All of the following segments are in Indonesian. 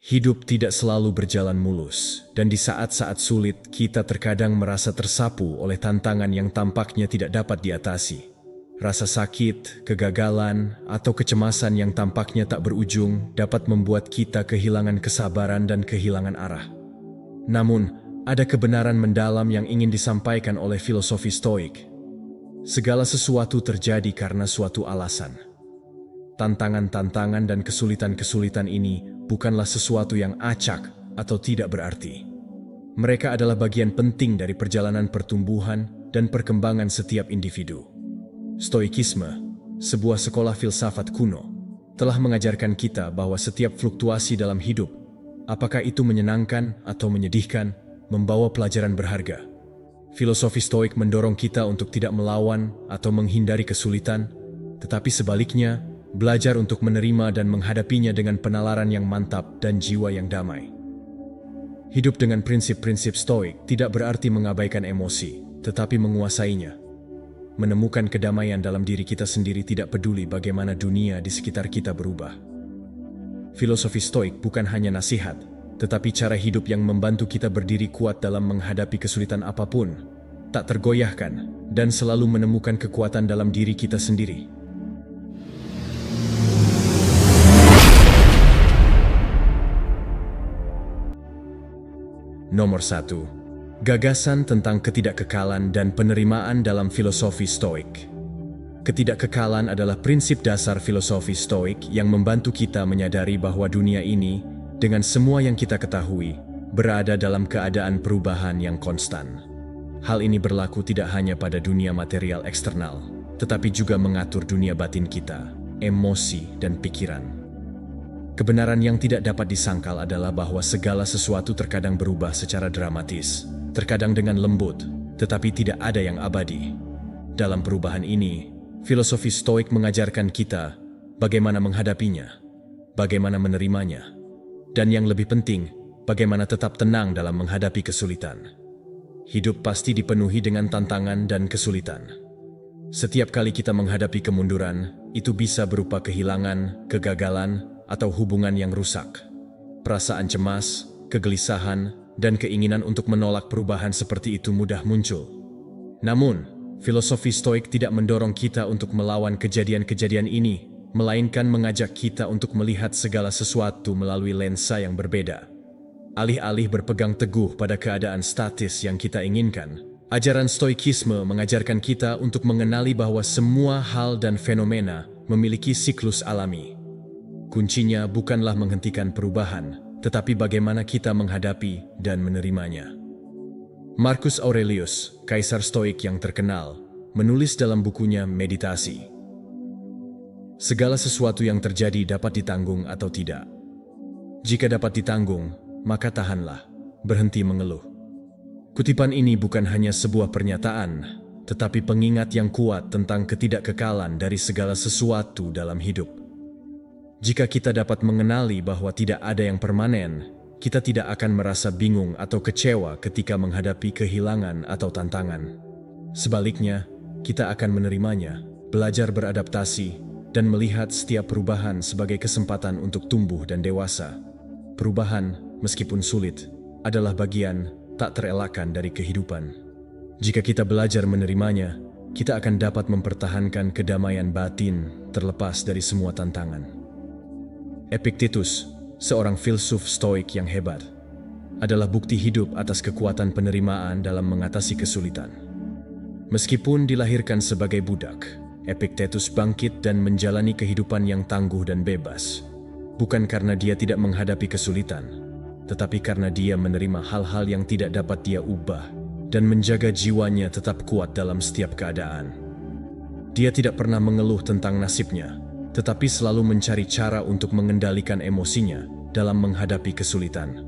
Hidup tidak selalu berjalan mulus, dan di saat-saat sulit kita terkadang merasa tersapu oleh tantangan yang tampaknya tidak dapat diatasi. Rasa sakit, kegagalan, atau kecemasan yang tampaknya tak berujung dapat membuat kita kehilangan kesabaran dan kehilangan arah. Namun, ada kebenaran mendalam yang ingin disampaikan oleh filosofi Stoik. Segala sesuatu terjadi karena suatu alasan. Tantangan-tantangan dan kesulitan-kesulitan ini bukanlah sesuatu yang acak atau tidak berarti. Mereka adalah bagian penting dari perjalanan pertumbuhan dan perkembangan setiap individu. Stoikisme, sebuah sekolah filsafat kuno, telah mengajarkan kita bahwa setiap fluktuasi dalam hidup, apakah itu menyenangkan atau menyedihkan, membawa pelajaran berharga. Filosofi Stoik mendorong kita untuk tidak melawan atau menghindari kesulitan, tetapi sebaliknya, belajar untuk menerima dan menghadapinya dengan penalaran yang mantap dan jiwa yang damai. Hidup dengan prinsip-prinsip Stoik tidak berarti mengabaikan emosi, tetapi menguasainya. Menemukan kedamaian dalam diri kita sendiri tidak peduli bagaimana dunia di sekitar kita berubah. Filosofi Stoik bukan hanya nasihat, tetapi cara hidup yang membantu kita berdiri kuat dalam menghadapi kesulitan apapun, tak tergoyahkan, dan selalu menemukan kekuatan dalam diri kita sendiri. Nomor 1. Gagasan tentang ketidakkekalan dan penerimaan dalam filosofi Stoik. Ketidakkekalan adalah prinsip dasar filosofi Stoik yang membantu kita menyadari bahwa dunia ini, dengan semua yang kita ketahui, berada dalam keadaan perubahan yang konstan. Hal ini berlaku tidak hanya pada dunia material eksternal, tetapi juga mengatur dunia batin kita, emosi, dan pikiran. Kebenaran yang tidak dapat disangkal adalah bahwa segala sesuatu terkadang berubah secara dramatis, terkadang dengan lembut, tetapi tidak ada yang abadi. Dalam perubahan ini, filosofi Stoik mengajarkan kita bagaimana menghadapinya, bagaimana menerimanya, dan yang lebih penting, bagaimana tetap tenang dalam menghadapi kesulitan. Hidup pasti dipenuhi dengan tantangan dan kesulitan. Setiap kali kita menghadapi kemunduran, itu bisa berupa kehilangan, kegagalan, atau hubungan yang rusak. Perasaan cemas, kegelisahan, dan keinginan untuk menolak perubahan seperti itu mudah muncul. Namun, filosofi Stoik tidak mendorong kita untuk melawan kejadian-kejadian ini, melainkan mengajak kita untuk melihat segala sesuatu melalui lensa yang berbeda. Alih-alih berpegang teguh pada keadaan statis yang kita inginkan, ajaran Stoikisme mengajarkan kita untuk mengenali bahwa semua hal dan fenomena memiliki siklus alami. Kuncinya bukanlah menghentikan perubahan, tetapi bagaimana kita menghadapi dan menerimanya. Marcus Aurelius, kaisar Stoik yang terkenal, menulis dalam bukunya Meditasi. Segala sesuatu yang terjadi dapat ditanggung atau tidak. Jika dapat ditanggung, maka tahanlah, berhenti mengeluh. Kutipan ini bukan hanya sebuah pernyataan, tetapi pengingat yang kuat tentang ketidakkekalan dari segala sesuatu dalam hidup. Jika kita dapat mengenali bahwa tidak ada yang permanen, kita tidak akan merasa bingung atau kecewa ketika menghadapi kehilangan atau tantangan. Sebaliknya, kita akan menerimanya, belajar beradaptasi, dan melihat setiap perubahan sebagai kesempatan untuk tumbuh dan dewasa. Perubahan, meskipun sulit, adalah bagian tak terelakkan dari kehidupan. Jika kita belajar menerimanya, kita akan dapat mempertahankan kedamaian batin terlepas dari semua tantangan. Epictetus, seorang filsuf Stoik yang hebat, adalah bukti hidup atas kekuatan penerimaan dalam mengatasi kesulitan. Meskipun dilahirkan sebagai budak, Epictetus bangkit dan menjalani kehidupan yang tangguh dan bebas, bukan karena dia tidak menghadapi kesulitan, tetapi karena dia menerima hal-hal yang tidak dapat dia ubah dan menjaga jiwanya tetap kuat dalam setiap keadaan. Dia tidak pernah mengeluh tentang nasibnya, tetapi selalu mencari cara untuk mengendalikan emosinya dalam menghadapi kesulitan.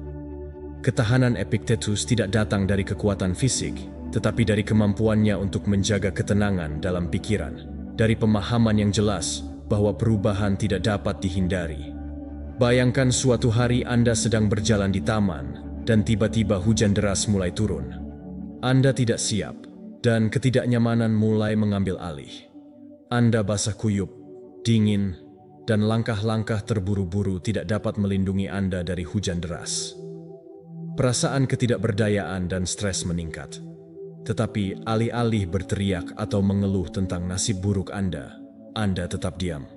Ketahanan Epictetus tidak datang dari kekuatan fisik, tetapi dari kemampuannya untuk menjaga ketenangan dalam pikiran, dari pemahaman yang jelas bahwa perubahan tidak dapat dihindari. Bayangkan suatu hari Anda sedang berjalan di taman, dan tiba-tiba hujan deras mulai turun. Anda tidak siap, dan ketidaknyamanan mulai mengambil alih. Anda basah kuyup, dingin, dan langkah-langkah terburu-buru tidak dapat melindungi Anda dari hujan deras. Perasaan ketidakberdayaan dan stres meningkat. Tetapi alih-alih berteriak atau mengeluh tentang nasib buruk Anda tetap diam.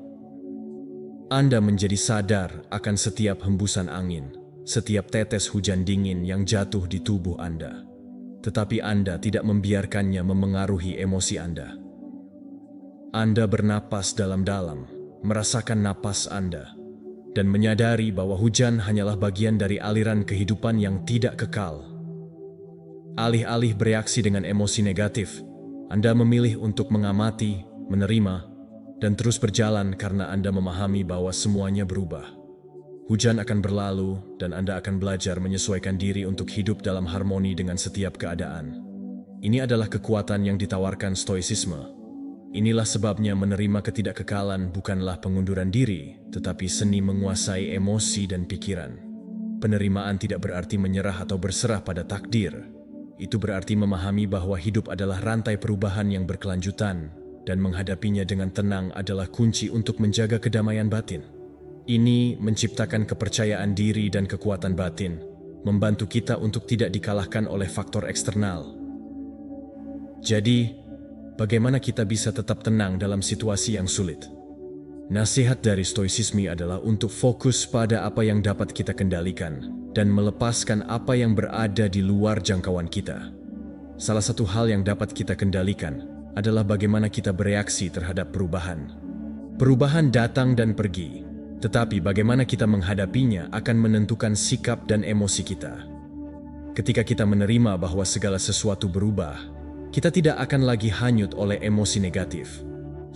Anda menjadi sadar akan setiap hembusan angin, setiap tetes hujan dingin yang jatuh di tubuh Anda. Tetapi Anda tidak membiarkannya memengaruhi emosi Anda. Anda bernapas dalam-dalam, merasakan napas Anda, dan menyadari bahwa hujan hanyalah bagian dari aliran kehidupan yang tidak kekal. Alih-alih bereaksi dengan emosi negatif, Anda memilih untuk mengamati, menerima, dan terus berjalan karena Anda memahami bahwa semuanya berubah. Hujan akan berlalu dan Anda akan belajar menyesuaikan diri untuk hidup dalam harmoni dengan setiap keadaan. Ini adalah kekuatan yang ditawarkan stoicisme. Inilah sebabnya menerima ketidakkekalan bukanlah pengunduran diri, tetapi seni menguasai emosi dan pikiran. Penerimaan tidak berarti menyerah atau berserah pada takdir. Itu berarti memahami bahwa hidup adalah rantai perubahan yang berkelanjutan, dan menghadapinya dengan tenang adalah kunci untuk menjaga kedamaian batin. Ini menciptakan kepercayaan diri dan kekuatan batin, membantu kita untuk tidak dikalahkan oleh faktor eksternal. Jadi, bagaimana kita bisa tetap tenang dalam situasi yang sulit? Nasihat dari stoicisme adalah untuk fokus pada apa yang dapat kita kendalikan dan melepaskan apa yang berada di luar jangkauan kita. Salah satu hal yang dapat kita kendalikan adalah bagaimana kita bereaksi terhadap perubahan. Perubahan datang dan pergi, tetapi bagaimana kita menghadapinya akan menentukan sikap dan emosi kita. Ketika kita menerima bahwa segala sesuatu berubah, kita tidak akan lagi hanyut oleh emosi negatif.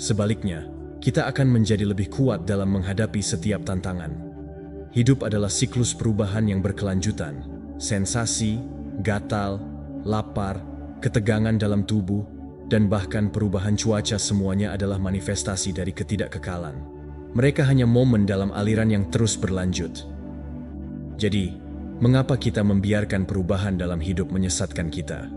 Sebaliknya, kita akan menjadi lebih kuat dalam menghadapi setiap tantangan. Hidup adalah siklus perubahan yang berkelanjutan. Sensasi, gatal, lapar, ketegangan dalam tubuh, dan bahkan perubahan cuaca semuanya adalah manifestasi dari ketidakkekalan. Mereka hanya momen dalam aliran yang terus berlanjut. Jadi, mengapa kita membiarkan perubahan dalam hidup menyesatkan kita?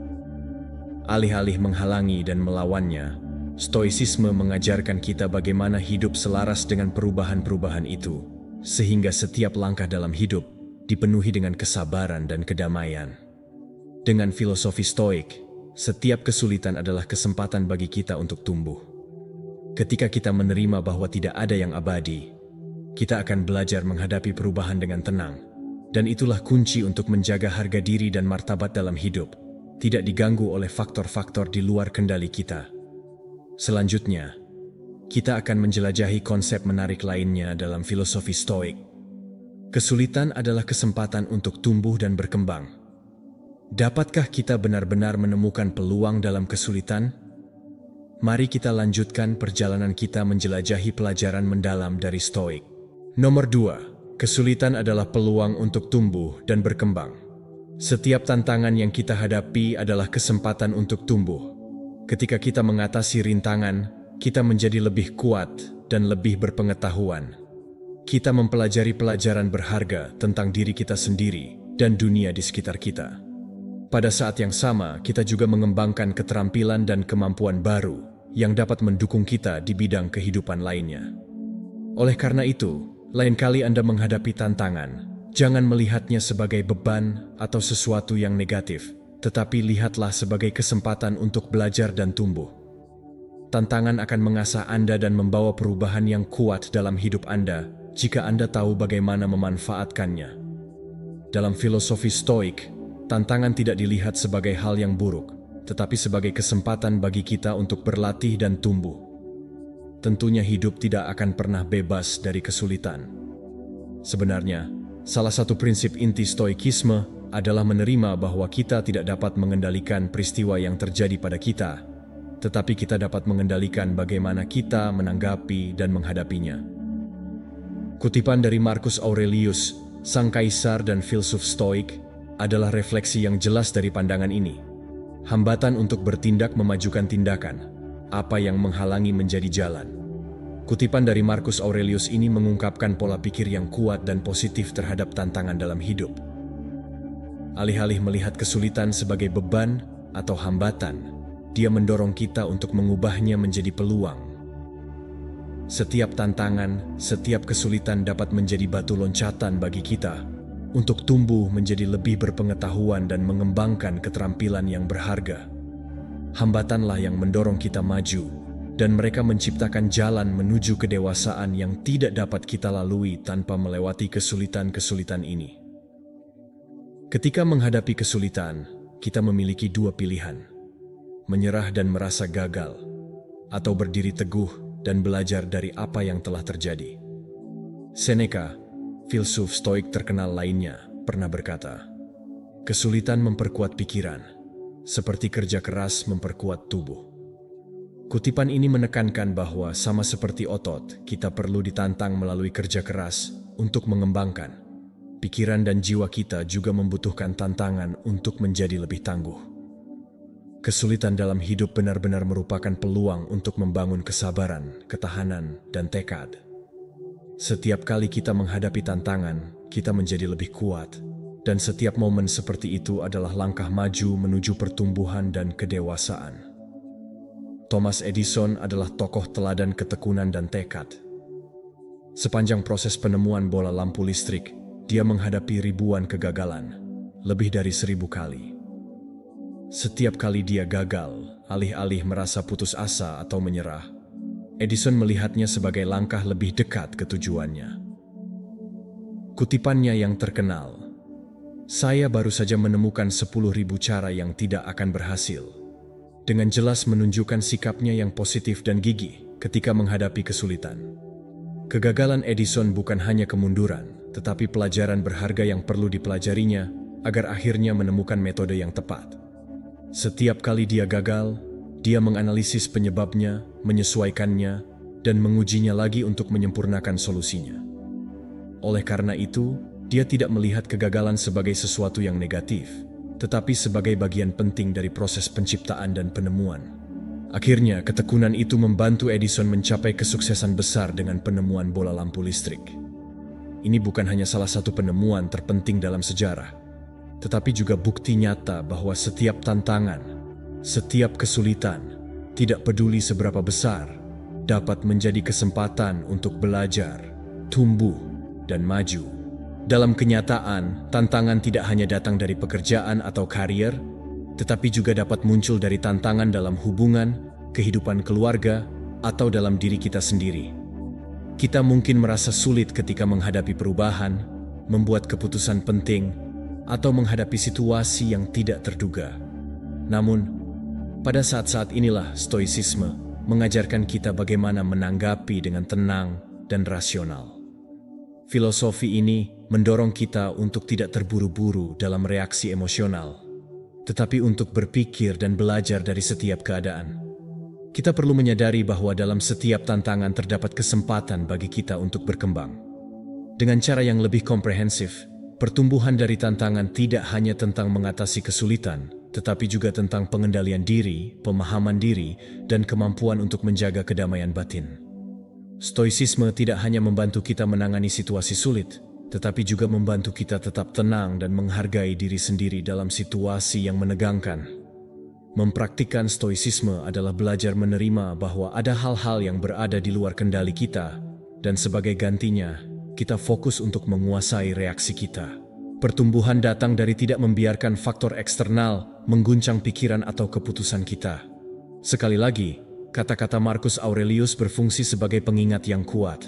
Alih-alih menghalangi dan melawannya, stoicisme mengajarkan kita bagaimana hidup selaras dengan perubahan-perubahan itu, sehingga setiap langkah dalam hidup dipenuhi dengan kesabaran dan kedamaian. Dengan filosofi stoik, setiap kesulitan adalah kesempatan bagi kita untuk tumbuh. Ketika kita menerima bahwa tidak ada yang abadi, kita akan belajar menghadapi perubahan dengan tenang, dan itulah kunci untuk menjaga harga diri dan martabat dalam hidup, tidak diganggu oleh faktor-faktor di luar kendali kita. Selanjutnya, kita akan menjelajahi konsep menarik lainnya dalam filosofi stoik. Kesulitan adalah kesempatan untuk tumbuh dan berkembang. Dapatkah kita benar-benar menemukan peluang dalam kesulitan? Mari kita lanjutkan perjalanan kita menjelajahi pelajaran mendalam dari stoik. Nomor 2, kesulitan adalah peluang untuk tumbuh dan berkembang. Setiap tantangan yang kita hadapi adalah kesempatan untuk tumbuh. Ketika kita mengatasi rintangan, kita menjadi lebih kuat dan lebih berpengetahuan. Kita mempelajari pelajaran berharga tentang diri kita sendiri dan dunia di sekitar kita. Pada saat yang sama, kita juga mengembangkan keterampilan dan kemampuan baru yang dapat mendukung kita di bidang kehidupan lainnya. Oleh karena itu, lain kali Anda menghadapi tantangan, jangan melihatnya sebagai beban atau sesuatu yang negatif, tetapi lihatlah sebagai kesempatan untuk belajar dan tumbuh. Tantangan akan mengasah Anda dan membawa perubahan yang kuat dalam hidup Anda jika Anda tahu bagaimana memanfaatkannya. Dalam filosofi stoik, tantangan tidak dilihat sebagai hal yang buruk, tetapi sebagai kesempatan bagi kita untuk berlatih dan tumbuh. Tentunya hidup tidak akan pernah bebas dari kesulitan. Sebenarnya, salah satu prinsip inti stoikisme adalah menerima bahwa kita tidak dapat mengendalikan peristiwa yang terjadi pada kita, tetapi kita dapat mengendalikan bagaimana kita menanggapi dan menghadapinya. Kutipan dari Marcus Aurelius, sang kaisar dan filsuf stoik, adalah refleksi yang jelas dari pandangan ini. Hambatan untuk bertindak memajukan tindakan, apa yang menghalangi menjadi jalan. Kutipan dari Marcus Aurelius ini mengungkapkan pola pikir yang kuat dan positif terhadap tantangan dalam hidup. Alih-alih melihat kesulitan sebagai beban atau hambatan, dia mendorong kita untuk mengubahnya menjadi peluang. Setiap tantangan, setiap kesulitan dapat menjadi batu loncatan bagi kita untuk tumbuh menjadi lebih berpengetahuan dan mengembangkan keterampilan yang berharga. Hambatanlah yang mendorong kita maju, dan mereka menciptakan jalan menuju kedewasaan yang tidak dapat kita lalui tanpa melewati kesulitan-kesulitan ini. Ketika menghadapi kesulitan, kita memiliki dua pilihan: menyerah dan merasa gagal, atau berdiri teguh dan belajar dari apa yang telah terjadi. Seneca, filsuf Stoik terkenal lainnya, pernah berkata, "Kesulitan memperkuat pikiran, seperti kerja keras memperkuat tubuh." Kutipan ini menekankan bahwa sama seperti otot, kita perlu ditantang melalui kerja keras untuk mengembangkan. Pikiran dan jiwa kita juga membutuhkan tantangan untuk menjadi lebih tangguh. Kesulitan dalam hidup benar-benar merupakan peluang untuk membangun kesabaran, ketahanan, dan tekad. Setiap kali kita menghadapi tantangan, kita menjadi lebih kuat, dan setiap momen seperti itu adalah langkah maju menuju pertumbuhan dan kedewasaan. Thomas Edison adalah tokoh teladan ketekunan dan tekad. Sepanjang proses penemuan bola lampu listrik, dia menghadapi ribuan kegagalan, lebih dari 1000 kali. Setiap kali dia gagal, alih-alih merasa putus asa atau menyerah, Edison melihatnya sebagai langkah lebih dekat ke tujuannya. Kutipannya yang terkenal, "Saya baru saja menemukan 10.000 cara yang tidak akan berhasil," dengan jelas menunjukkan sikapnya yang positif dan gigih ketika menghadapi kesulitan. Kegagalan Edison bukan hanya kemunduran, tetapi pelajaran berharga yang perlu dipelajarinya agar akhirnya menemukan metode yang tepat. Setiap kali dia gagal, dia menganalisis penyebabnya, menyesuaikannya, dan mengujinya lagi untuk menyempurnakan solusinya. Oleh karena itu, dia tidak melihat kegagalan sebagai sesuatu yang negatif, tetapi sebagai bagian penting dari proses penciptaan dan penemuan. Akhirnya, ketekunan itu membantu Edison mencapai kesuksesan besar dengan penemuan bola lampu listrik. Ini bukan hanya salah satu penemuan terpenting dalam sejarah, tetapi juga bukti nyata bahwa setiap tantangan, setiap kesulitan, tidak peduli seberapa besar, dapat menjadi kesempatan untuk belajar, tumbuh, dan maju. Dalam kenyataan, tantangan tidak hanya datang dari pekerjaan atau karier, tetapi juga dapat muncul dari tantangan dalam hubungan, kehidupan keluarga, atau dalam diri kita sendiri. Kita mungkin merasa sulit ketika menghadapi perubahan, membuat keputusan penting, atau menghadapi situasi yang tidak terduga. Namun, pada saat-saat inilah stoicisme mengajarkan kita bagaimana menanggapi dengan tenang dan rasional. Filosofi ini mendorong kita untuk tidak terburu-buru dalam reaksi emosional, tetapi untuk berpikir dan belajar dari setiap keadaan. Kita perlu menyadari bahwa dalam setiap tantangan terdapat kesempatan bagi kita untuk berkembang. Dengan cara yang lebih komprehensif, pertumbuhan dari tantangan tidak hanya tentang mengatasi kesulitan, tetapi juga tentang pengendalian diri, pemahaman diri, dan kemampuan untuk menjaga kedamaian batin. Stoicisme tidak hanya membantu kita menangani situasi sulit, tetapi juga membantu kita tetap tenang dan menghargai diri sendiri dalam situasi yang menegangkan. Mempraktikkan stoicisme adalah belajar menerima bahwa ada hal-hal yang berada di luar kendali kita, dan sebagai gantinya, kita fokus untuk menguasai reaksi kita. Pertumbuhan datang dari tidak membiarkan faktor eksternal mengguncang pikiran atau keputusan kita. Sekali lagi, kata-kata Marcus Aurelius berfungsi sebagai pengingat yang kuat.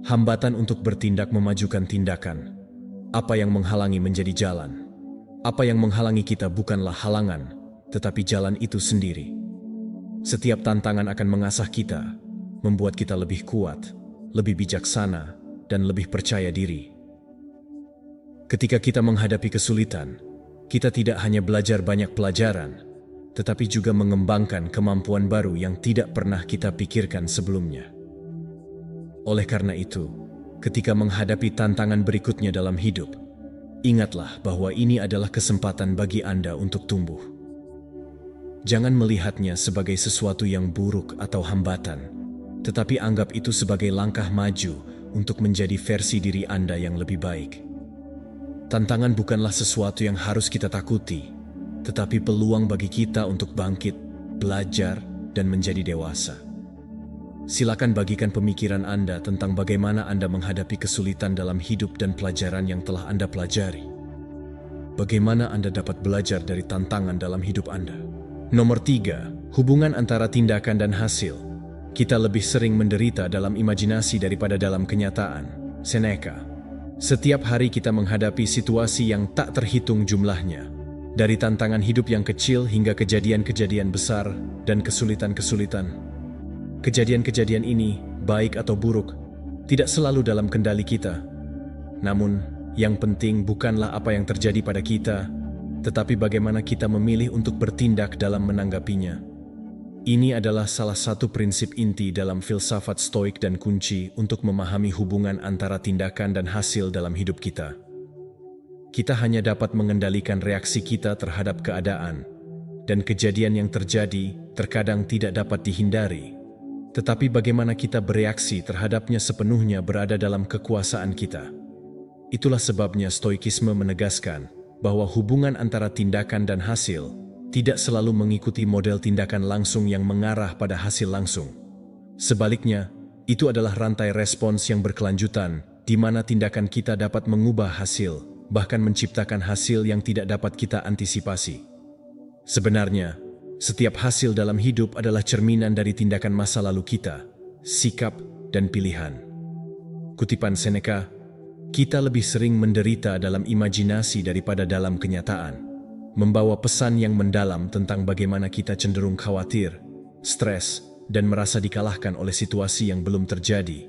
Hambatan untuk bertindak memajukan tindakan. Apa yang menghalangi menjadi jalan. Apa yang menghalangi kita bukanlah halangan, tetapi jalan itu sendiri. Setiap tantangan akan mengasah kita, membuat kita lebih kuat, lebih bijaksana, dan lebih percaya diri. Ketika kita menghadapi kesulitan, kita tidak hanya belajar banyak pelajaran, tetapi juga mengembangkan kemampuan baru yang tidak pernah kita pikirkan sebelumnya. Oleh karena itu, ketika menghadapi tantangan berikutnya dalam hidup, ingatlah bahwa ini adalah kesempatan bagi Anda untuk tumbuh. Jangan melihatnya sebagai sesuatu yang buruk atau hambatan, tetapi anggap itu sebagai langkah maju untuk menjadi versi diri Anda yang lebih baik. Tantangan bukanlah sesuatu yang harus kita takuti, tetapi peluang bagi kita untuk bangkit, belajar, dan menjadi dewasa. Silakan bagikan pemikiran Anda tentang bagaimana Anda menghadapi kesulitan dalam hidup dan pelajaran yang telah Anda pelajari. Bagaimana Anda dapat belajar dari tantangan dalam hidup Anda? Nomor 3, hubungan antara tindakan dan hasil. Kita lebih sering menderita dalam imajinasi daripada dalam kenyataan. Seneca. Setiap hari kita menghadapi situasi yang tak terhitung jumlahnya. Dari tantangan hidup yang kecil hingga kejadian-kejadian besar dan kesulitan-kesulitan. Kejadian-kejadian ini, baik atau buruk, tidak selalu dalam kendali kita. Namun, yang penting bukanlah apa yang terjadi pada kita, tetapi bagaimana kita memilih untuk bertindak dalam menanggapinya. Ini adalah salah satu prinsip inti dalam filsafat Stoik dan kunci untuk memahami hubungan antara tindakan dan hasil dalam hidup kita. Kita hanya dapat mengendalikan reaksi kita terhadap keadaan, dan kejadian yang terjadi terkadang tidak dapat dihindari. Tetapi bagaimana kita bereaksi terhadapnya sepenuhnya berada dalam kekuasaan kita. Itulah sebabnya Stoikisme menegaskan bahwa hubungan antara tindakan dan hasil tidak selalu mengikuti model tindakan langsung yang mengarah pada hasil langsung. Sebaliknya, itu adalah rantai respons yang berkelanjutan, di mana tindakan kita dapat mengubah hasil, bahkan menciptakan hasil yang tidak dapat kita antisipasi. Sebenarnya, setiap hasil dalam hidup adalah cerminan dari tindakan masa lalu kita, sikap, dan pilihan. Kutipan Seneca, kita lebih sering menderita dalam imajinasi daripada dalam kenyataan, membawa pesan yang mendalam tentang bagaimana kita cenderung khawatir, stres, dan merasa dikalahkan oleh situasi yang belum terjadi.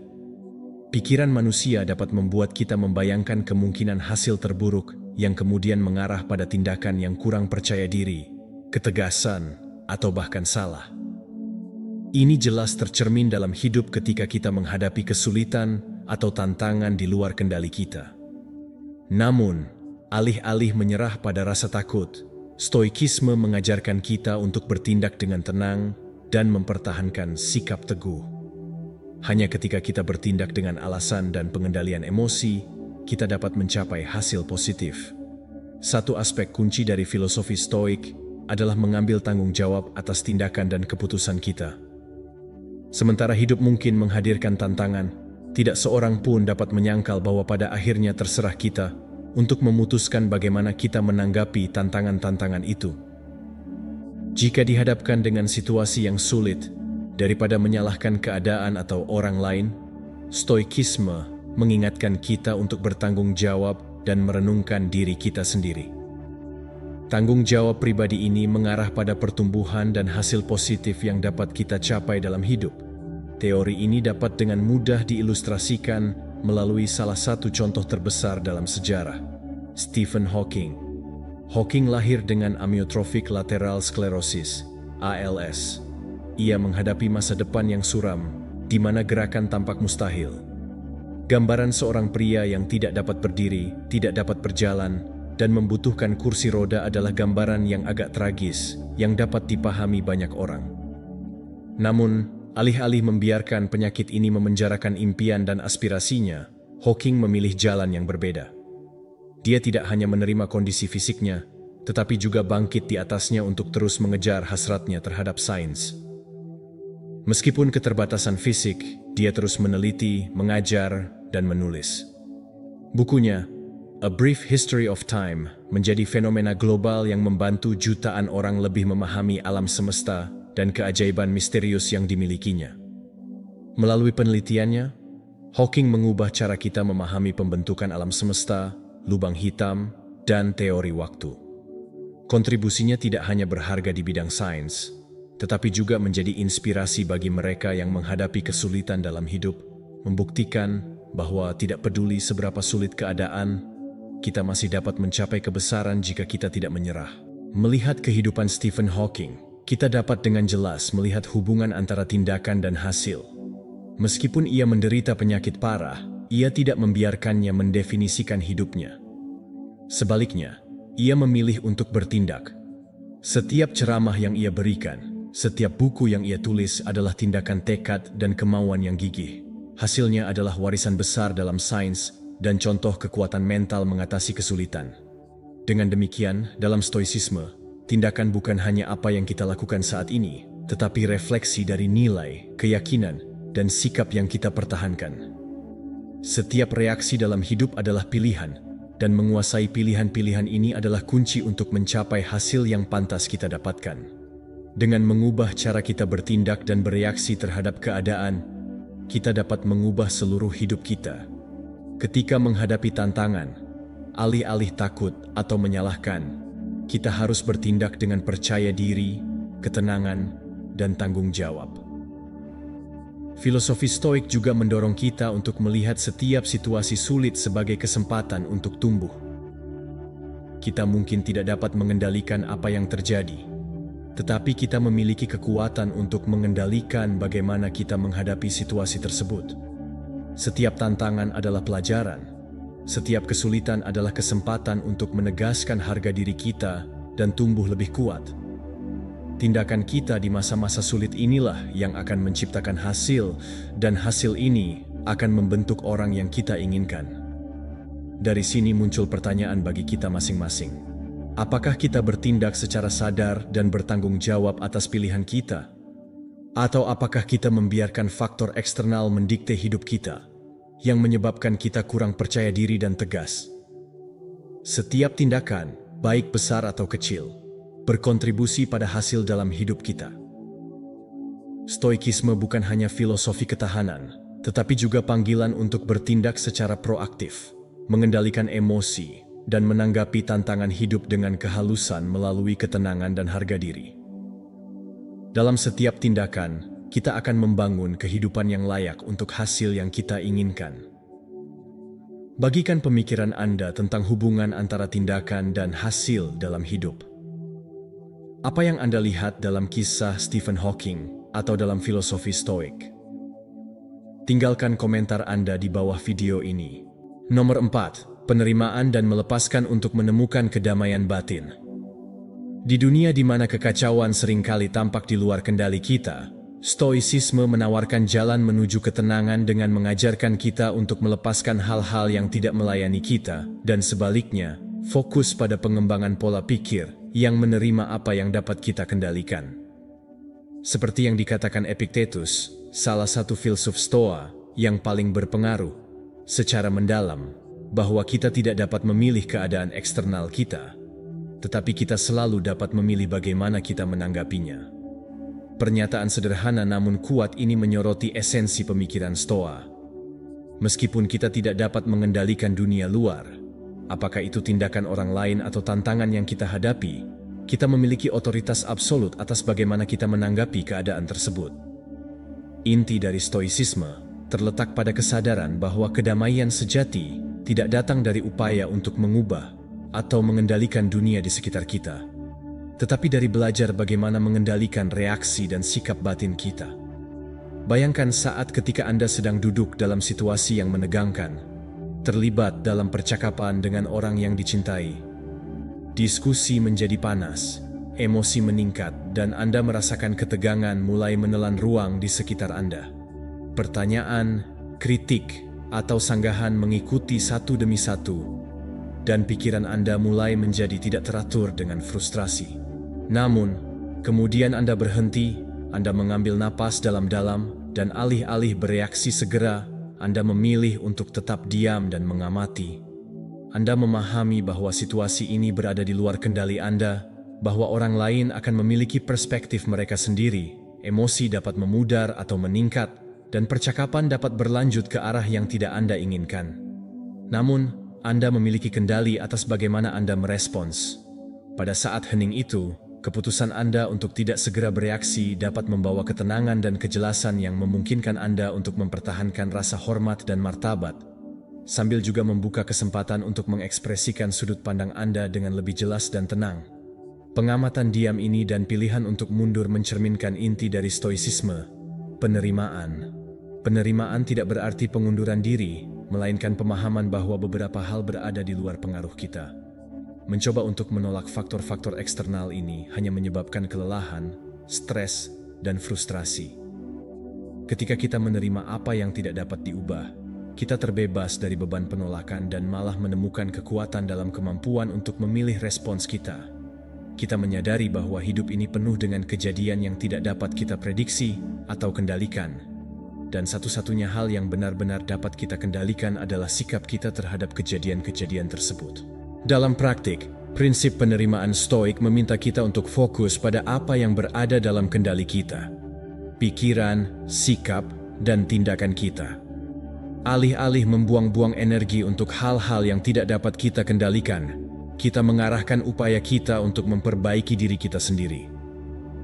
Pikiran manusia dapat membuat kita membayangkan kemungkinan hasil terburuk yang kemudian mengarah pada tindakan yang kurang percaya diri, ketegasan, atau bahkan salah. Ini jelas tercermin dalam hidup ketika kita menghadapi kesulitan atau tantangan di luar kendali kita. Namun, alih-alih menyerah pada rasa takut, Stoikisme mengajarkan kita untuk bertindak dengan tenang dan mempertahankan sikap teguh. Hanya ketika kita bertindak dengan alasan dan pengendalian emosi, kita dapat mencapai hasil positif. Satu aspek kunci dari filosofi Stoik adalah mengambil tanggung jawab atas tindakan dan keputusan kita. Sementara hidup mungkin menghadirkan tantangan, tidak seorang pun dapat menyangkal bahwa pada akhirnya terserah kita untuk memutuskan bagaimana kita menanggapi tantangan-tantangan itu. Jika dihadapkan dengan situasi yang sulit, daripada menyalahkan keadaan atau orang lain, Stoikisme mengingatkan kita untuk bertanggung jawab dan merenungkan diri kita sendiri. Tanggung jawab pribadi ini mengarah pada pertumbuhan dan hasil positif yang dapat kita capai dalam hidup. Teori ini dapat dengan mudah diilustrasikan melalui salah satu contoh terbesar dalam sejarah, Stephen Hawking. Hawking lahir dengan amyotrophic lateral sclerosis, ALS. Ia menghadapi masa depan yang suram, di mana gerakan tampak mustahil. Gambaran seorang pria yang tidak dapat berdiri, tidak dapat berjalan, dan membutuhkan kursi roda adalah gambaran yang agak tragis, yang dapat dipahami banyak orang. Namun, alih-alih membiarkan penyakit ini memenjarakan impian dan aspirasinya, Hawking memilih jalan yang berbeda. Dia tidak hanya menerima kondisi fisiknya, tetapi juga bangkit di atasnya untuk terus mengejar hasratnya terhadap sains. Meskipun keterbatasan fisik, dia terus meneliti, mengajar, dan menulis. Bukunya, A Brief History of Time, menjadi fenomena global yang membantu jutaan orang lebih memahami alam semesta dan keajaiban misterius yang dimilikinya. Melalui penelitiannya, Hawking mengubah cara kita memahami pembentukan alam semesta, lubang hitam, dan teori waktu. Kontribusinya tidak hanya berharga di bidang sains, tetapi juga menjadi inspirasi bagi mereka yang menghadapi kesulitan dalam hidup, membuktikan bahwa tidak peduli seberapa sulit keadaan, kita masih dapat mencapai kebesaran jika kita tidak menyerah. Melihat kehidupan Stephen Hawking, kita dapat dengan jelas melihat hubungan antara tindakan dan hasil. Meskipun ia menderita penyakit parah, ia tidak membiarkannya mendefinisikan hidupnya. Sebaliknya, ia memilih untuk bertindak. Setiap ceramah yang ia berikan, setiap buku yang ia tulis adalah tindakan tekad dan kemauan yang gigih. Hasilnya adalah warisan besar dalam sains dan contoh kekuatan mental mengatasi kesulitan. Dengan demikian, dalam Stoicisme, tindakan bukan hanya apa yang kita lakukan saat ini, tetapi refleksi dari nilai, keyakinan, dan sikap yang kita pertahankan. Setiap reaksi dalam hidup adalah pilihan, dan menguasai pilihan-pilihan ini adalah kunci untuk mencapai hasil yang pantas kita dapatkan. Dengan mengubah cara kita bertindak dan bereaksi terhadap keadaan, kita dapat mengubah seluruh hidup kita. Ketika menghadapi tantangan, alih-alih takut atau menyalahkan, kita harus bertindak dengan percaya diri, ketenangan, dan tanggung jawab. Filosofi Stoik juga mendorong kita untuk melihat setiap situasi sulit sebagai kesempatan untuk tumbuh. Kita mungkin tidak dapat mengendalikan apa yang terjadi, tetapi kita memiliki kekuatan untuk mengendalikan bagaimana kita menghadapi situasi tersebut. Setiap tantangan adalah pelajaran. Setiap kesulitan adalah kesempatan untuk menegaskan harga diri kita dan tumbuh lebih kuat. Tindakan kita di masa-masa sulit inilah yang akan menciptakan hasil, dan hasil ini akan membentuk orang yang kita inginkan. Dari sini muncul pertanyaan bagi kita masing-masing. Apakah kita bertindak secara sadar dan bertanggung jawab atas pilihan kita? Atau apakah kita membiarkan faktor eksternal mendikte hidup kita, yang menyebabkan kita kurang percaya diri dan tegas? Setiap tindakan, baik besar atau kecil, berkontribusi pada hasil dalam hidup kita. Stoikisme bukan hanya filosofi ketahanan, tetapi juga panggilan untuk bertindak secara proaktif, mengendalikan emosi, dan menanggapi tantangan hidup dengan kehalusan melalui ketenangan dan harga diri. Dalam setiap tindakan, kita akan membangun kehidupan yang layak untuk hasil yang kita inginkan. Bagikan pemikiran Anda tentang hubungan antara tindakan dan hasil dalam hidup. Apa yang Anda lihat dalam kisah Stephen Hawking atau dalam filosofi Stoik? Tinggalkan komentar Anda di bawah video ini. Nomor 4. Penerimaan dan melepaskan untuk menemukan kedamaian batin. Di dunia di mana kekacauan seringkali tampak di luar kendali kita, Stoicisme menawarkan jalan menuju ketenangan dengan mengajarkan kita untuk melepaskan hal-hal yang tidak melayani kita, dan sebaliknya, fokus pada pengembangan pola pikir yang menerima apa yang dapat kita kendalikan. Seperti yang dikatakan Epictetus, salah satu filsuf Stoa yang paling berpengaruh secara mendalam, bahwa kita tidak dapat memilih keadaan eksternal kita, tetapi kita selalu dapat memilih bagaimana kita menanggapinya. Pernyataan sederhana namun kuat ini menyoroti esensi pemikiran Stoa. Meskipun kita tidak dapat mengendalikan dunia luar, apakah itu tindakan orang lain atau tantangan yang kita hadapi, kita memiliki otoritas absolut atas bagaimana kita menanggapi keadaan tersebut. Inti dari Stoicisme terletak pada kesadaran bahwa kedamaian sejati tidak datang dari upaya untuk mengubah atau mengendalikan dunia di sekitar kita, tetapi dari belajar bagaimana mengendalikan reaksi dan sikap batin kita. Bayangkan saat ketika Anda sedang duduk dalam situasi yang menegangkan, terlibat dalam percakapan dengan orang yang dicintai. Diskusi menjadi panas, emosi meningkat, dan Anda merasakan ketegangan mulai menelan ruang di sekitar Anda. Pertanyaan, kritik, atau sanggahan mengikuti satu demi satu, dan pikiran Anda mulai menjadi tidak teratur dengan frustrasi. Namun, kemudian Anda berhenti, Anda mengambil napas dalam-dalam, dan alih-alih bereaksi segera, Anda memilih untuk tetap diam dan mengamati. Anda memahami bahwa situasi ini berada di luar kendali Anda, bahwa orang lain akan memiliki perspektif mereka sendiri, emosi dapat memudar atau meningkat, dan percakapan dapat berlanjut ke arah yang tidak Anda inginkan. Namun, Anda memiliki kendali atas bagaimana Anda merespons. Pada saat hening itu, keputusan Anda untuk tidak segera bereaksi dapat membawa ketenangan dan kejelasan yang memungkinkan Anda untuk mempertahankan rasa hormat dan martabat, sambil juga membuka kesempatan untuk mengekspresikan sudut pandang Anda dengan lebih jelas dan tenang. Pengamatan diam ini dan pilihan untuk mundur mencerminkan inti dari Stoicisme, penerimaan. Penerimaan tidak berarti pengunduran diri, melainkan pemahaman bahwa beberapa hal berada di luar pengaruh kita. Mencoba untuk menolak faktor-faktor eksternal ini hanya menyebabkan kelelahan, stres, dan frustrasi. Ketika kita menerima apa yang tidak dapat diubah, kita terbebas dari beban penolakan dan malah menemukan kekuatan dalam kemampuan untuk memilih respons kita. Kita menyadari bahwa hidup ini penuh dengan kejadian yang tidak dapat kita prediksi atau kendalikan. dan satu-satunya hal yang benar-benar dapat kita kendalikan adalah sikap kita terhadap kejadian-kejadian tersebut. Dalam praktik, prinsip penerimaan Stoik meminta kita untuk fokus pada apa yang berada dalam kendali kita, pikiran, sikap, dan tindakan kita. Alih-alih membuang-buang energi untuk hal-hal yang tidak dapat kita kendalikan, kita mengarahkan upaya kita untuk memperbaiki diri kita sendiri.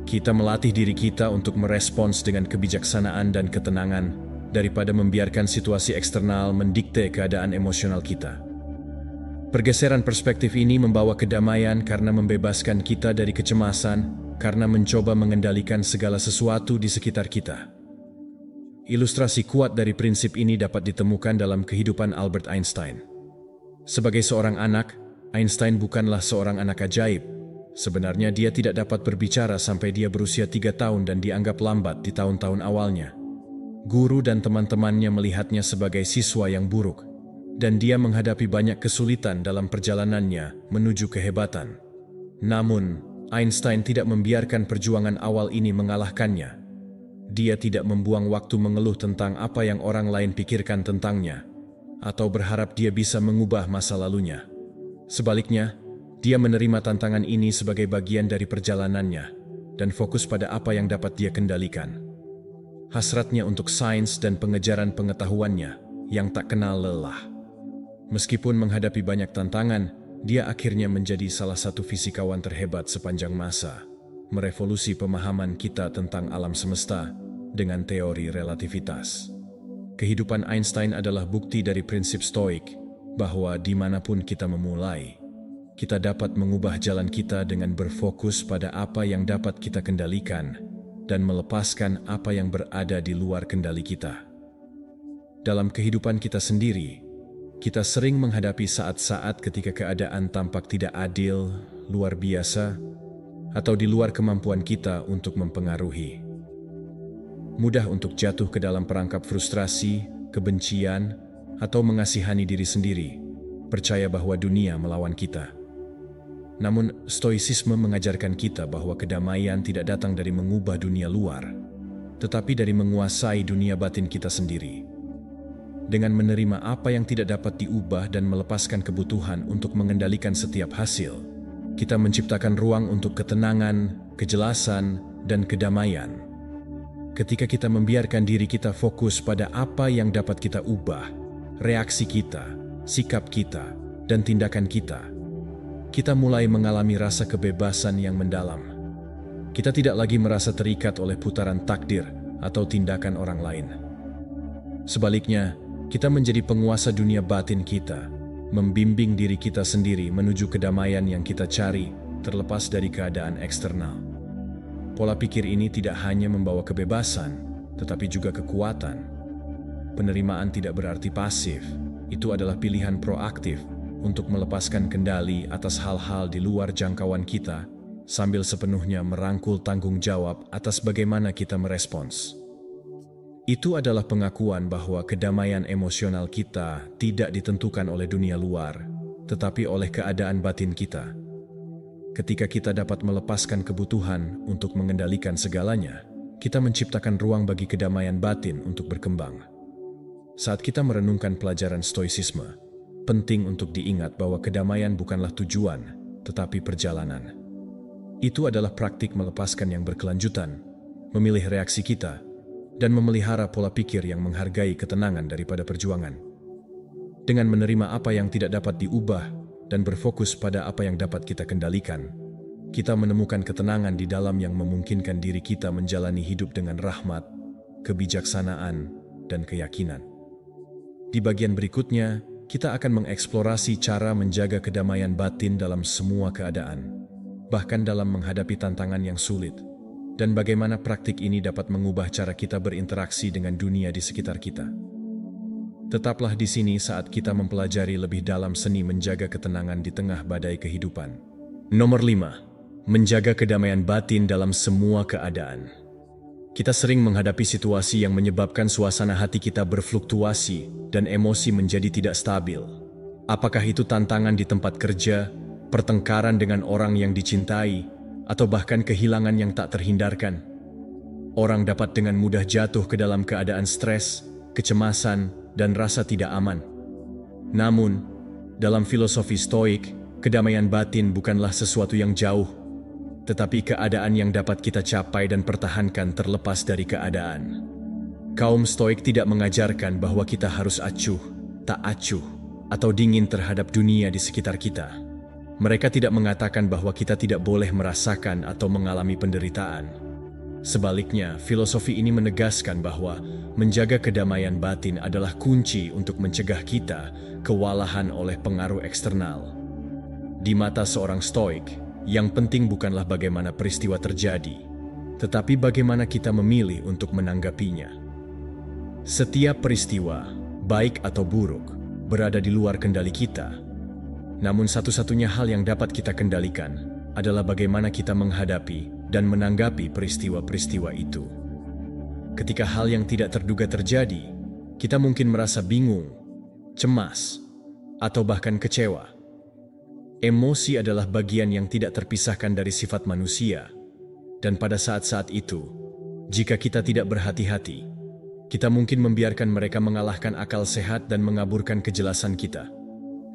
Kita melatih diri kita untuk merespons dengan kebijaksanaan dan ketenangan daripada membiarkan situasi eksternal mendikte keadaan emosional kita. Pergeseran perspektif ini membawa kedamaian karena membebaskan kita dari kecemasan karena mencoba mengendalikan segala sesuatu di sekitar kita. Ilustrasi kuat dari prinsip ini dapat ditemukan dalam kehidupan Albert Einstein. Sebagai seorang anak, Einstein bukanlah seorang anak ajaib. Sebenarnya dia tidak dapat berbicara sampai dia berusia 3 tahun dan dianggap lambat di tahun-tahun awalnya. Guru dan teman-temannya melihatnya sebagai siswa yang buruk, dan dia menghadapi banyak kesulitan dalam perjalanannya menuju kehebatan. Namun, Einstein tidak membiarkan perjuangan awal ini mengalahkannya. Dia tidak membuang waktu mengeluh tentang apa yang orang lain pikirkan tentangnya, atau berharap dia bisa mengubah masa lalunya. Sebaliknya, dia menerima tantangan ini sebagai bagian dari perjalanannya, dan fokus pada apa yang dapat dia kendalikan. Hasratnya untuk sains dan pengejaran pengetahuannya yang tak kenal lelah. Meskipun menghadapi banyak tantangan, dia akhirnya menjadi salah satu fisikawan terhebat sepanjang masa, merevolusi pemahaman kita tentang alam semesta dengan teori relativitas. Kehidupan Einstein adalah bukti dari prinsip Stoik bahwa dimanapun kita memulai, kita dapat mengubah jalan kita dengan berfokus pada apa yang dapat kita kendalikan dan melepaskan apa yang berada di luar kendali kita. Dalam kehidupan kita sendiri, kita sering menghadapi saat-saat ketika keadaan tampak tidak adil, luar biasa, atau di luar kemampuan kita untuk mempengaruhi. Mudah untuk jatuh ke dalam perangkap frustrasi, kebencian, atau mengasihani diri sendiri, percaya bahwa dunia melawan kita. Namun, Stoicisme mengajarkan kita bahwa kedamaian tidak datang dari mengubah dunia luar, tetapi dari menguasai dunia batin kita sendiri. Dengan menerima apa yang tidak dapat diubah dan melepaskan kebutuhan untuk mengendalikan setiap hasil, kita menciptakan ruang untuk ketenangan, kejelasan, dan kedamaian. Ketika kita membiarkan diri kita fokus pada apa yang dapat kita ubah, reaksi kita, sikap kita, dan tindakan kita, kita mulai mengalami rasa kebebasan yang mendalam. Kita tidak lagi merasa terikat oleh putaran takdir atau tindakan orang lain. Sebaliknya, kita menjadi penguasa dunia batin kita, membimbing diri kita sendiri menuju kedamaian yang kita cari, terlepas dari keadaan eksternal. Pola pikir ini tidak hanya membawa kebebasan, tetapi juga kekuatan. Penerimaan tidak berarti pasif, itu adalah pilihan proaktif untuk melepaskan kendali atas hal-hal di luar jangkauan kita, sambil sepenuhnya merangkul tanggung jawab atas bagaimana kita merespons. Itu adalah pengakuan bahwa kedamaian emosional kita tidak ditentukan oleh dunia luar, tetapi oleh keadaan batin kita. Ketika kita dapat melepaskan kebutuhan untuk mengendalikan segalanya, kita menciptakan ruang bagi kedamaian batin untuk berkembang. Saat kita merenungkan pelajaran Stoicisme, penting untuk diingat bahwa kedamaian bukanlah tujuan, tetapi perjalanan. Itu adalah praktik melepaskan yang berkelanjutan, memilih reaksi kita, dan memelihara pola pikir yang menghargai ketenangan daripada perjuangan. Dengan menerima apa yang tidak dapat diubah dan berfokus pada apa yang dapat kita kendalikan, kita menemukan ketenangan di dalam yang memungkinkan diri kita menjalani hidup dengan rahmat, kebijaksanaan, dan keyakinan. Di bagian berikutnya, kita akan mengeksplorasi cara menjaga kedamaian batin dalam semua keadaan, bahkan dalam menghadapi tantangan yang sulit, dan bagaimana praktik ini dapat mengubah cara kita berinteraksi dengan dunia di sekitar kita. Tetaplah di sini saat kita mempelajari lebih dalam seni menjaga ketenangan di tengah badai kehidupan. Nomor 5. Menjaga kedamaian batin dalam semua keadaan. Kita sering menghadapi situasi yang menyebabkan suasana hati kita berfluktuasi dan emosi menjadi tidak stabil. Apakah itu tantangan di tempat kerja, pertengkaran dengan orang yang dicintai, atau bahkan kehilangan yang tak terhindarkan? Orang dapat dengan mudah jatuh ke dalam keadaan stres, kecemasan, dan rasa tidak aman. Namun, dalam filosofi Stoik, kedamaian batin bukanlah sesuatu yang jauh, tetapi keadaan yang dapat kita capai dan pertahankan terlepas dari keadaan. Kaum Stoik tidak mengajarkan bahwa kita harus acuh, tak acuh, atau dingin terhadap dunia di sekitar kita. Mereka tidak mengatakan bahwa kita tidak boleh merasakan atau mengalami penderitaan. Sebaliknya, filosofi ini menegaskan bahwa menjaga kedamaian batin adalah kunci untuk mencegah kita kewalahan oleh pengaruh eksternal. Di mata seorang Stoik, yang penting bukanlah bagaimana peristiwa terjadi, tetapi bagaimana kita memilih untuk menanggapinya. Setiap peristiwa, baik atau buruk, berada di luar kendali kita. Namun satu-satunya hal yang dapat kita kendalikan adalah bagaimana kita menghadapi dan menanggapi peristiwa-peristiwa itu. Ketika hal yang tidak terduga terjadi, kita mungkin merasa bingung, cemas, atau bahkan kecewa. Emosi adalah bagian yang tidak terpisahkan dari sifat manusia, dan pada saat-saat itu, jika kita tidak berhati-hati, kita mungkin membiarkan mereka mengalahkan akal sehat dan mengaburkan kejelasan kita.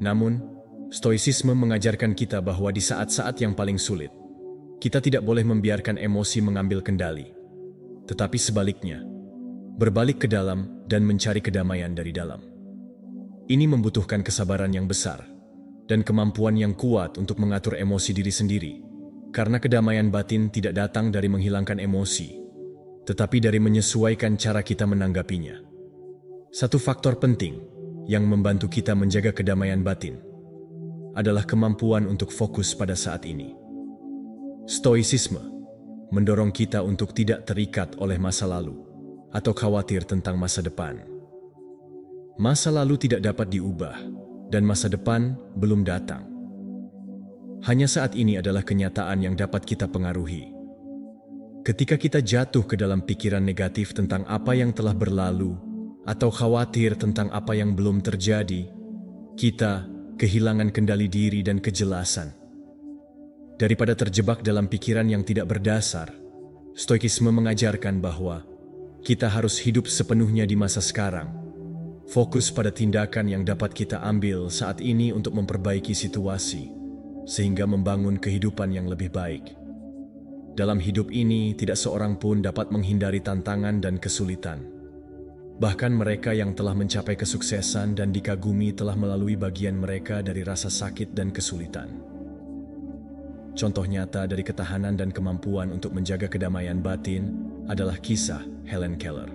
Namun, Stoicisme mengajarkan kita bahwa di saat-saat yang paling sulit, kita tidak boleh membiarkan emosi mengambil kendali, tetapi sebaliknya, berbalik ke dalam dan mencari kedamaian dari dalam. Ini membutuhkan kesabaran yang besar dan kemampuan yang kuat untuk mengatur emosi diri sendiri, karena kedamaian batin tidak datang dari menghilangkan emosi, tetapi dari menyesuaikan cara kita menanggapinya. Satu faktor penting yang membantu kita menjaga kedamaian batin adalah kemampuan untuk fokus pada saat ini. Stoicisme mendorong kita untuk tidak terikat oleh masa lalu atau khawatir tentang masa depan. Masa lalu tidak dapat diubah dan masa depan belum datang. Hanya saat ini adalah kenyataan yang dapat kita pengaruhi. Ketika kita jatuh ke dalam pikiran negatif tentang apa yang telah berlalu atau khawatir tentang apa yang belum terjadi, kita kehilangan kendali diri dan kejelasan. Daripada terjebak dalam pikiran yang tidak berdasar, Stoikisme mengajarkan bahwa kita harus hidup sepenuhnya di masa sekarang, fokus pada tindakan yang dapat kita ambil saat ini untuk memperbaiki situasi, sehingga membangun kehidupan yang lebih baik. Dalam hidup ini, tidak seorang pun dapat menghindari tantangan dan kesulitan. Bahkan mereka yang telah mencapai kesuksesan dan dikagumi telah melalui bagian mereka dari rasa sakit dan kesulitan. Contoh nyata dari ketahanan dan kemampuan untuk menjaga kedamaian batin adalah kisah Helen Keller.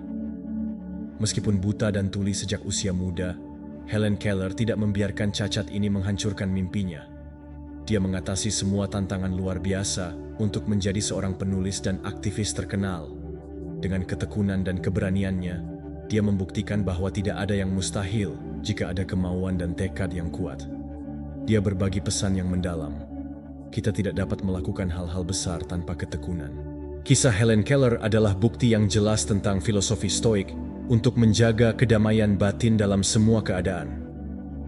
Meskipun buta dan tuli sejak usia muda, Helen Keller tidak membiarkan cacat ini menghancurkan mimpinya. Dia mengatasi semua tantangan luar biasa untuk menjadi seorang penulis dan aktivis terkenal. Dengan ketekunan dan keberaniannya, dia membuktikan bahwa tidak ada yang mustahil jika ada kemauan dan tekad yang kuat. Dia berbagi pesan yang mendalam. Kita tidak dapat melakukan hal-hal besar tanpa ketekunan. Kisah Helen Keller adalah bukti yang jelas tentang filosofi Stoik untuk menjaga kedamaian batin dalam semua keadaan.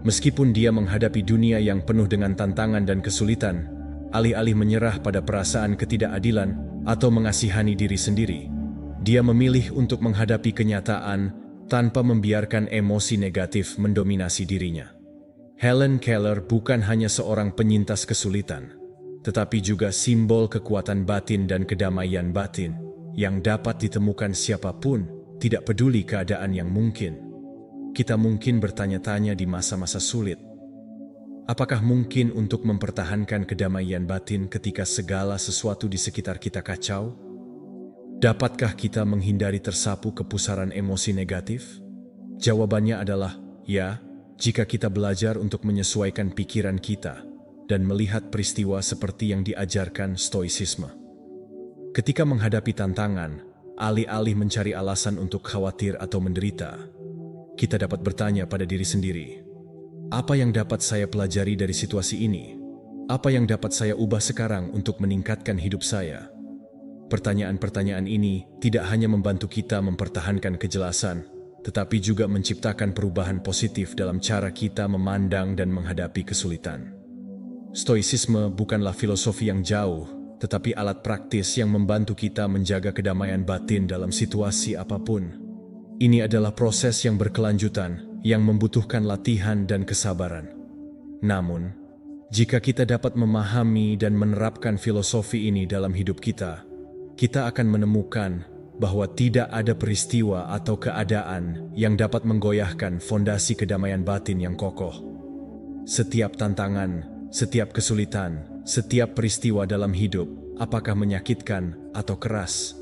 Meskipun dia menghadapi dunia yang penuh dengan tantangan dan kesulitan, alih-alih menyerah pada perasaan ketidakadilan atau mengasihani diri sendiri, dia memilih untuk menghadapi kenyataan tanpa membiarkan emosi negatif mendominasi dirinya. Helen Keller bukan hanya seorang penyintas kesulitan, tetapi juga simbol kekuatan batin dan kedamaian batin yang dapat ditemukan siapapun, tidak peduli keadaan yang mungkin. Kita mungkin bertanya-tanya di masa-masa sulit, apakah mungkin untuk mempertahankan kedamaian batin ketika segala sesuatu di sekitar kita kacau? Dapatkah kita menghindari tersapu kepusaran emosi negatif? Jawabannya adalah ya, jika kita belajar untuk menyesuaikan pikiran kita dan melihat peristiwa seperti yang diajarkan Stoicisme. Ketika menghadapi tantangan, alih-alih mencari alasan untuk khawatir atau menderita, kita dapat bertanya pada diri sendiri, apa yang dapat saya pelajari dari situasi ini? Apa yang dapat saya ubah sekarang untuk meningkatkan hidup saya? Pertanyaan-pertanyaan ini tidak hanya membantu kita mempertahankan kejelasan, tetapi juga menciptakan perubahan positif dalam cara kita memandang dan menghadapi kesulitan. Stoicisme bukanlah filosofi yang jauh, tetapi alat praktis yang membantu kita menjaga kedamaian batin dalam situasi apapun. Ini adalah proses yang berkelanjutan, yang membutuhkan latihan dan kesabaran. Namun, jika kita dapat memahami dan menerapkan filosofi ini dalam hidup kita, kita akan menemukan bahwa tidak ada peristiwa atau keadaan yang dapat menggoyahkan fondasi kedamaian batin yang kokoh. Setiap tantangan, setiap kesulitan, setiap peristiwa dalam hidup, apakah menyakitkan atau keras,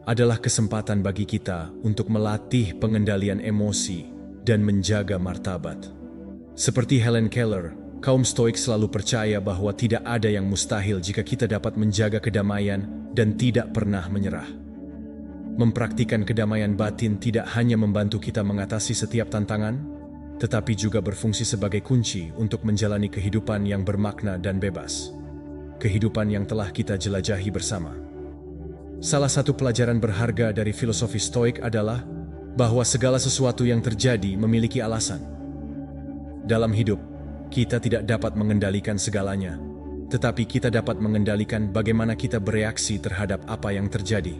adalah kesempatan bagi kita untuk melatih pengendalian emosi dan menjaga martabat. Seperti Helen Keller, kaum Stoik selalu percaya bahwa tidak ada yang mustahil jika kita dapat menjaga kedamaian dan tidak pernah menyerah. Mempraktikkan kedamaian batin tidak hanya membantu kita mengatasi setiap tantangan, tetapi juga berfungsi sebagai kunci untuk menjalani kehidupan yang bermakna dan bebas. Kehidupan yang telah kita jelajahi bersama. Salah satu pelajaran berharga dari filosofi Stoik adalah bahwa segala sesuatu yang terjadi memiliki alasan. Dalam hidup, kita tidak dapat mengendalikan segalanya, tetapi kita dapat mengendalikan bagaimana kita bereaksi terhadap apa yang terjadi.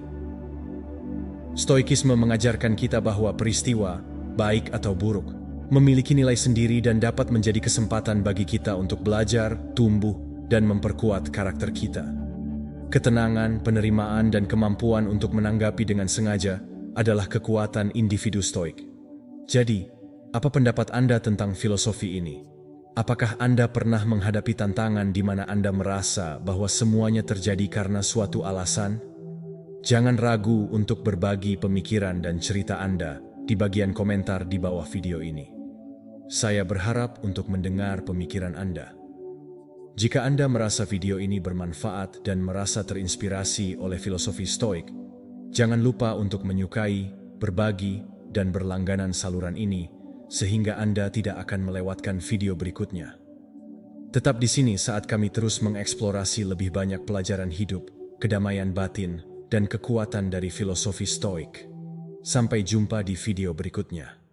Stoikisme mengajarkan kita bahwa peristiwa, baik atau buruk, memiliki nilai sendiri dan dapat menjadi kesempatan bagi kita untuk belajar, tumbuh, dan memperkuat karakter kita. Ketenangan, penerimaan, dan kemampuan untuk menanggapi dengan sengaja adalah kekuatan individu Stoik. Jadi, apa pendapat Anda tentang filosofi ini? Apakah Anda pernah menghadapi tantangan di mana Anda merasa bahwa semuanya terjadi karena suatu alasan? Jangan ragu untuk berbagi pemikiran dan cerita Anda di bagian komentar di bawah video ini. Saya berharap untuk mendengar pemikiran Anda. Jika Anda merasa video ini bermanfaat dan merasa terinspirasi oleh filosofi Stoik, jangan lupa untuk menyukai, berbagi, dan berlangganan saluran ini, sehingga Anda tidak akan melewatkan video berikutnya. Tetap di sini saat kami terus mengeksplorasi lebih banyak pelajaran hidup, kedamaian batin, dan kekuatan dari filosofi Stoik. Sampai jumpa di video berikutnya.